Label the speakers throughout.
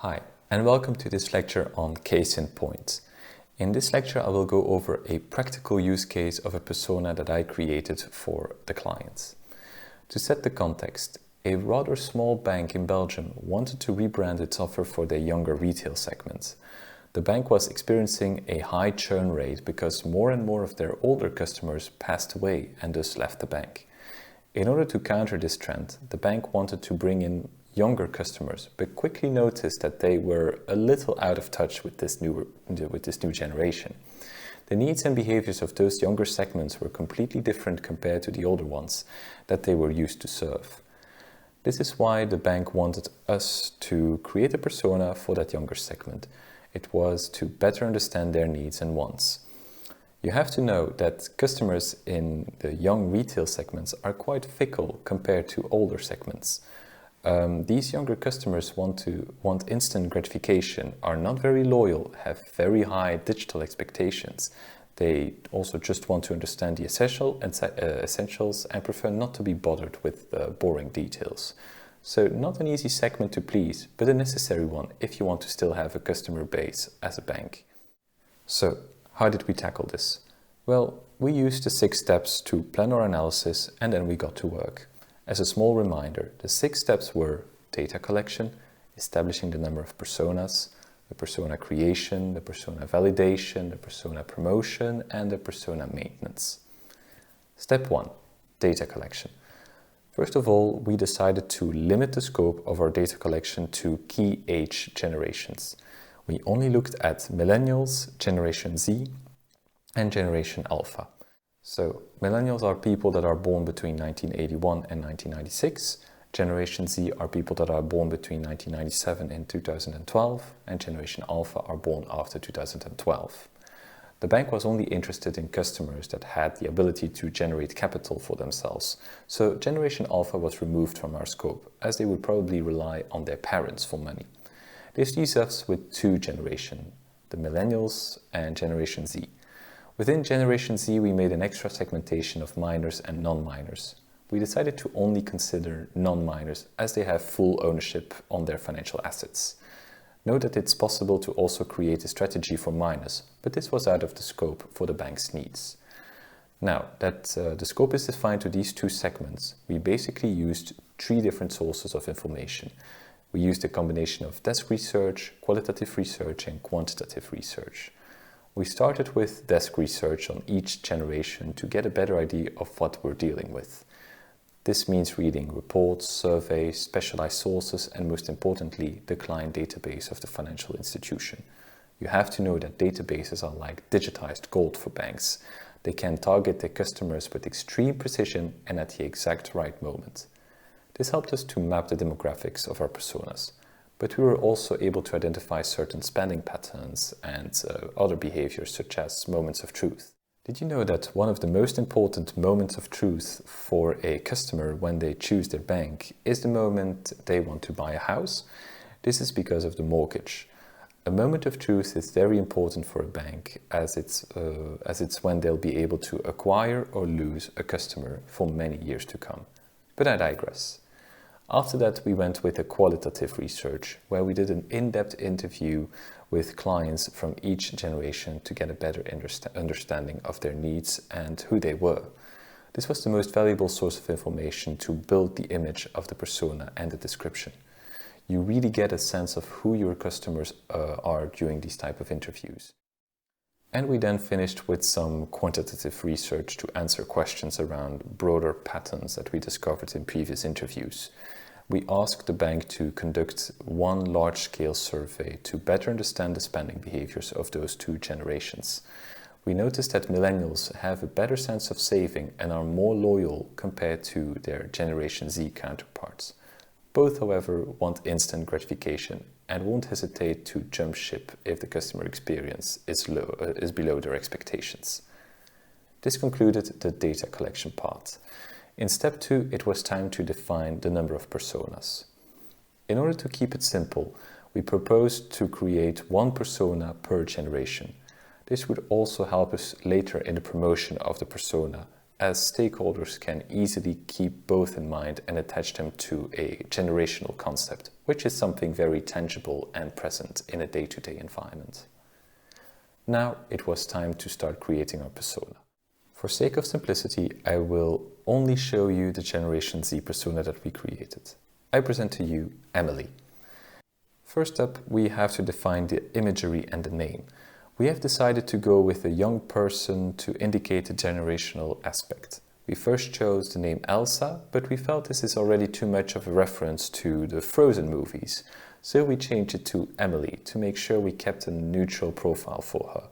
Speaker 1: Hi, and welcome to this lecture on Case in Point. In this lecture, I will go over a practical use case of a persona that I created for the clients. To set the context, a rather small bank in Belgium wanted to rebrand its offer for their younger retail segment. The bank was experiencing a high churn rate because more and more of their older customers passed away and thus left the bank. In order to counter this trend, the bank wanted to bring in younger customers, but quickly noticed that they were a little out of touch with this new generation. The needs and behaviors of those younger segments were completely different compared to the older ones that they were used to serve. This is why the bank wanted us to create a persona for that younger segment. It was to better understand their needs and wants. You have to know that customers in the young retail segments are quite fickle compared to older segments. These younger customers want instant gratification, are not very loyal, have very high digital expectations. They also just want to understand the essentials and prefer not to be bothered with boring details. So not an easy segment to please, but a necessary one if you want to still have a customer base as a bank. So how did we tackle this? Well, we used the 6 steps to plan our analysis and then we got to work. As a small reminder, the 6 steps were data collection, establishing the number of personas, the persona creation, the persona validation, the persona promotion, and the persona maintenance. Step 1, data collection. First of all, we decided to limit the scope of our data collection to key age generations. We only looked at millennials, Generation Z, and Generation Alpha. So, millennials are people that are born between 1981 and 1996. Generation Z are people that are born between 1997 and 2012. And Generation Alpha are born after 2012. The bank was only interested in customers that had the ability to generate capital for themselves. So, Generation Alpha was removed from our scope, as they would probably rely on their parents for money. This leaves us with 2 generations, the millennials and Generation Z. Within Generation Z, we made an extra segmentation of minors and non-minors. We decided to only consider non-minors as they have full ownership on their financial assets. Note that it's possible to also create a strategy for minors, but this was out of the scope for the bank's needs. Now that the scope is defined to these 2 segments, we basically used 3 different sources of information. We used a combination of desk research, qualitative research, and quantitative research. We started with desk research on each generation to get a better idea of what we're dealing with. This means reading reports, surveys, specialized sources, and most importantly, the client database of the financial institution. You have to know that databases are like digitized gold for banks. They can target their customers with extreme precision and at the exact right moment. This helped us to map the demographics of our personas. But we were also able to identify certain spending patterns and other behaviors such as moments of truth. Did you know that one of the most important moments of truth for a customer when they choose their bank is the moment they want to buy a house? This is because of the mortgage. A moment of truth is very important for a bank as it's when they'll be able to acquire or lose a customer for many years to come. But I digress. After that, we went with a qualitative research where we did an in-depth interview with clients from each generation to get a better understanding of their needs and who they were. This was the most valuable source of information to build the image of the persona and the description. You really get a sense of who your customers are during these type of interviews. And we then finished with some quantitative research to answer questions around broader patterns that we discovered in previous interviews. We asked the bank to conduct one large-scale survey to better understand the spending behaviors of those 2 generations. We noticed that millennials have a better sense of saving and are more loyal compared to their Generation Z counterparts. Both, however, want instant gratification and won't hesitate to jump ship if the customer experience is below their expectations. This concluded the data collection part. In step 2, it was time to define the number of personas. In order to keep it simple, we proposed to create 1 persona per generation. This would also help us later in the promotion of the persona as stakeholders can easily keep both in mind and attach them to a generational concept, which is something very tangible and present in a day-to-day environment. Now it was time to start creating our persona. For sake of simplicity, I will only show you the Generation Z persona that we created. I present to you Emily. First up, we have to define the imagery and the name. We have decided to go with a young person to indicate the generational aspect. We first chose the name Elsa, but we felt this is already too much of a reference to the Frozen movies, so we changed it to Emily to make sure we kept a neutral profile for her.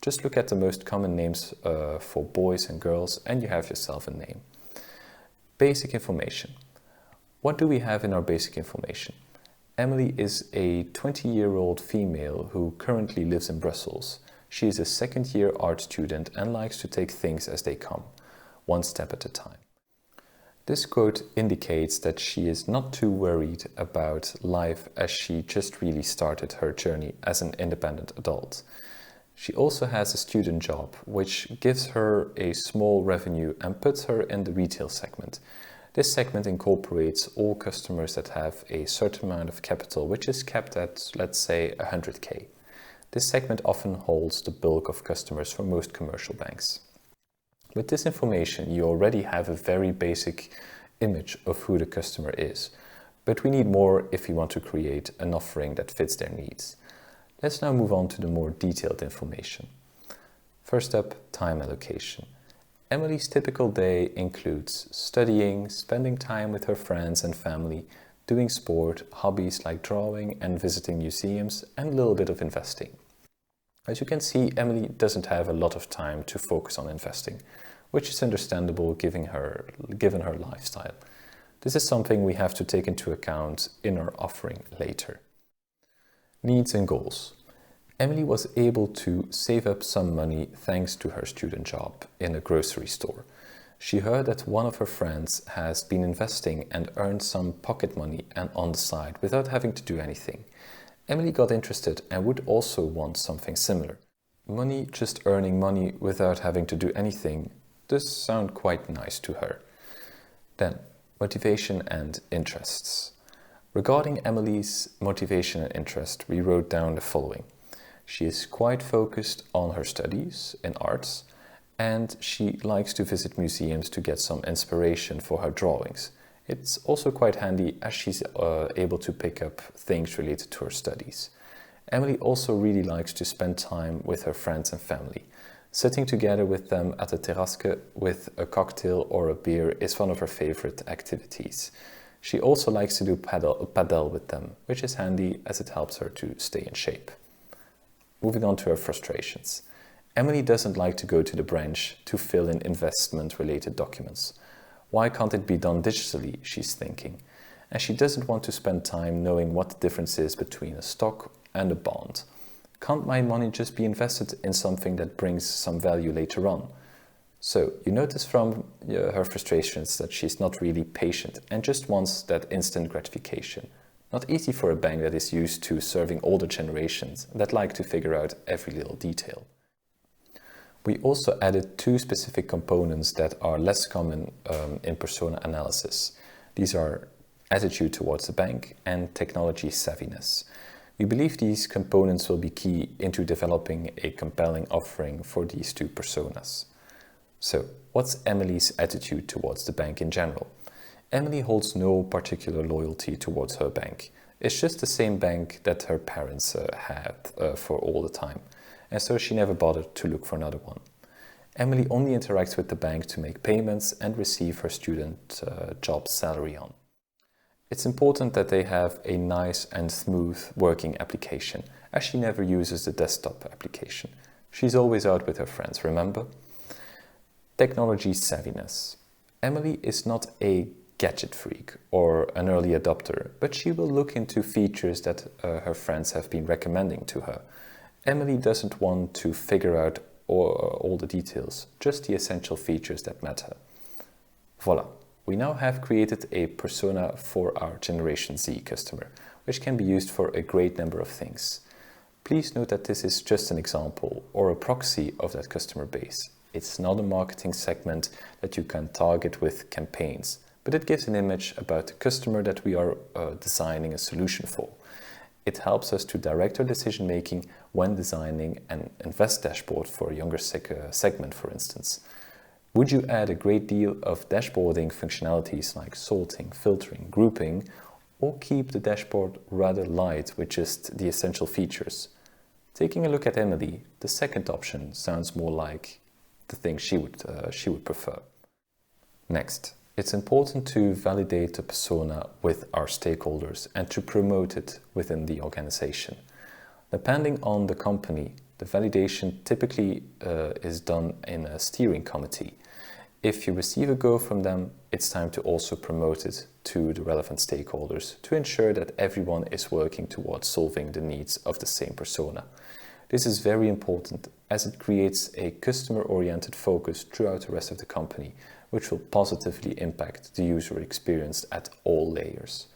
Speaker 1: Just look at the most common names for boys and girls and you have yourself a name. Basic information. What do we have in our basic information? Emily is a 20-year-old female who currently lives in Brussels. She is a second-year art student and likes to take things as they come, one step at a time. This quote indicates that she is not too worried about life as she just really started her journey as an independent adult. She also has a student job, which gives her a small revenue and puts her in the retail segment. This segment incorporates all customers that have a certain amount of capital, which is capped at, let's say, 100K. This segment often holds the bulk of customers for most commercial banks. With this information, you already have a very basic image of who the customer is, but we need more if we want to create an offering that fits their needs. Let's now move on to the more detailed information. First up, time allocation. Emily's typical day includes studying, spending time with her friends and family, doing sport, hobbies like drawing and visiting museums, and a little bit of investing. As you can see, Emily doesn't have a lot of time to focus on investing, which is understandable given her lifestyle. This is something we have to take into account in our offering later. Needs and goals. Emily was able to save up some money thanks to her student job in a grocery store. She heard that one of her friends has been investing and earned some pocket money and on the side without having to do anything. Emily got interested and would also want something similar. Money, just earning money without having to do anything, does sound quite nice to her. Then, motivation and interests. Regarding Emily's motivation and interest, we wrote down the following. She is quite focused on her studies in arts, and she likes to visit museums to get some inspiration for her drawings. It's also quite handy as she's able to pick up things related to her studies. Emily also really likes to spend time with her friends and family. Sitting together with them at a terraske with a cocktail or a beer is one of her favorite activities. She also likes to do padel with them, which is handy as it helps her to stay in shape. Moving on to her frustrations. Emily doesn't like to go to the branch to fill in investment-related documents. Why can't it be done digitally, she's thinking. And she doesn't want to spend time knowing what the difference is between a stock and a bond. Can't my money just be invested in something that brings some value later on? So you notice from her frustrations that she's not really patient and just wants that instant gratification. Not easy for a bank that is used to serving older generations that like to figure out every little detail. We also added two specific components that are less common in persona analysis. These are attitude towards the bank and technology savviness. We believe these components will be key into developing a compelling offering for these two personas. So, what's Emily's attitude towards the bank in general? Emily holds no particular loyalty towards her bank. It's just the same bank that her parents had for all the time, and so she never bothered to look for another one. Emily only interacts with the bank to make payments and receive her student job salary on. It's important that they have a nice and smooth working application, as she never uses the desktop application. She's always out with her friends, remember? Technology savviness. Emily is not a gadget freak or an early adopter, but she will look into features that her friends have been recommending to her. Emily doesn't want to figure out all the details, just the essential features that matter. Voila, we now have created a persona for our Generation Z customer, which can be used for a great number of things. Please note that this is just an example or a proxy of that customer base. It's not a marketing segment that you can target with campaigns, but it gives an image about the customer that we are designing a solution for. It helps us to direct our decision making when designing an invest dashboard for a younger segment, for instance. Would you add a great deal of dashboarding functionalities like sorting, filtering, grouping, or keep the dashboard rather light with just the essential features? Taking a look at Emily, the second option sounds more like the thing she would prefer. Next, it's important to validate the persona with our stakeholders and to promote it within the organization. Depending on the company, the validation typically is done in a steering committee. If you receive a go from them, it's time to also promote it to the relevant stakeholders to ensure that everyone is working towards solving the needs of the same persona. This is very important as it creates a customer-oriented focus throughout the rest of the company, which will positively impact the user experience at all layers.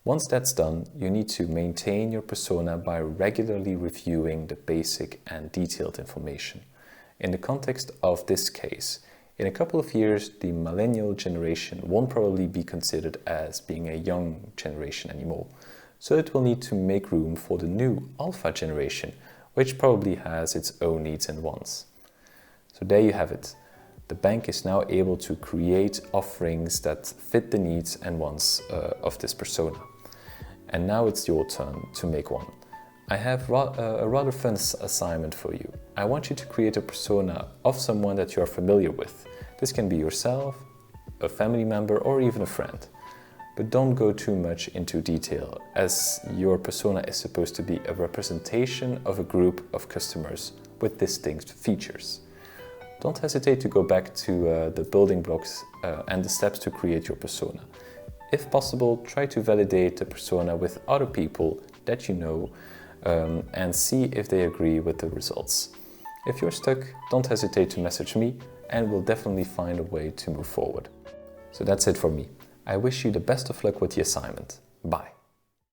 Speaker 1: Once that's done, you need to maintain your persona by regularly reviewing the basic and detailed information. In the context of this case, in a couple of years, the millennial generation won't probably be considered as being a young generation anymore, so it will need to make room for the new alpha generation, which probably has its own needs and wants. So there you have it. The bank is now able to create offerings that fit the needs and wants of this persona. And now it's your turn to make one. I have a rather fun assignment for you. I want you to create a persona of someone that you are familiar with. This can be yourself, a family member, or even a friend. But don't go too much into detail, as your persona is supposed to be a representation of a group of customers with distinct features. Don't hesitate to go back to the building blocks and the steps to create your persona. If possible, try to validate the persona with other people that you know and see if they agree with the results. If you're stuck, don't hesitate to message me and we'll definitely find a way to move forward. So that's it for me. I wish you the best of luck with the assignment. Bye.